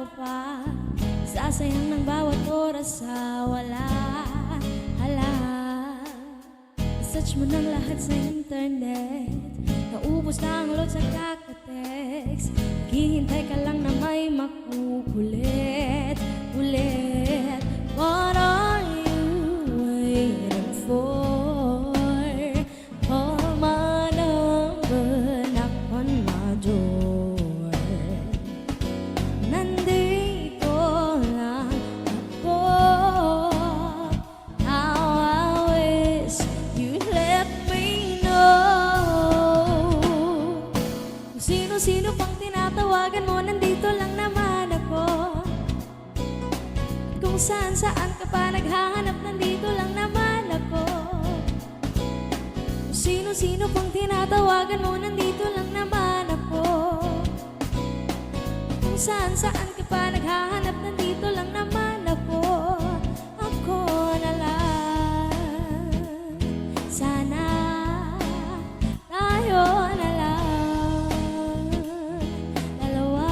ko pa. Sasayang ng bawat oras sa wala. Hala, search mo ng lahat sa internet. Naubos na ang load sa kaka-text. Hihintay ka lang na may makukulit ulit. What are you waiting for? Call my number, knock on my door. Nandito lang ako. How I wish you'd let me know. Kung sino-sino pang tinatawagan mo, nandito lang naman ako. Kung saan-saan ka pa naghahanap, nandito lang naman ako. Kung sino-sino pang tinatawagan mo, nandito lang naman ako. Kung saan-saan ka pa naghahanap, nandito lang naman ako. Ako na lang. Sana tayo na lang. Dalawa.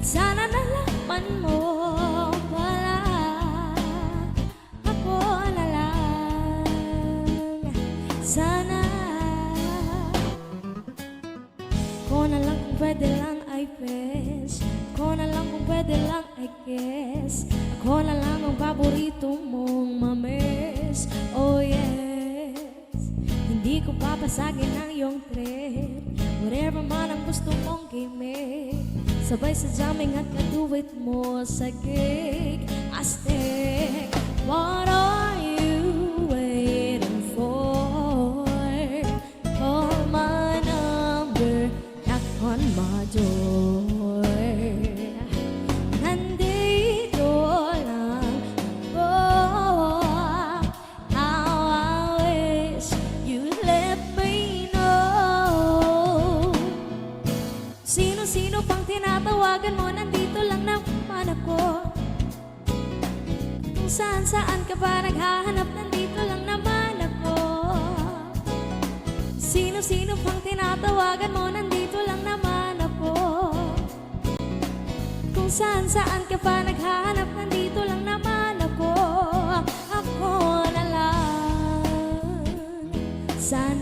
Sana nalaman mo pala. Ako na lang. Sana ako na lang kung pwede lang, I wish. Ako na lang kung pwede lang, I guess. Ako na lang ang paborito mong mamiss. Oh yes. Hindi ko papasagin ang iyong trip. Whatever man ang gusto mong gimmick. Sabay sa jamming at kaduwit mo sa gig. Astig. What are you waiting for? Call my number, knock on my door. Nandito lang ako. How I wish you'd let me know. Sino-sino pang tinatawagan mo, nandito lang naman ako. Kung saan-saan ka pa naghahanap, nandito lang naman ako. Sino-sino pang tinatawagan mo, nandito lang naman ako. Kung saan-saan ka pa naghahanap, nandito lang naman ako. Ako na lang. Sana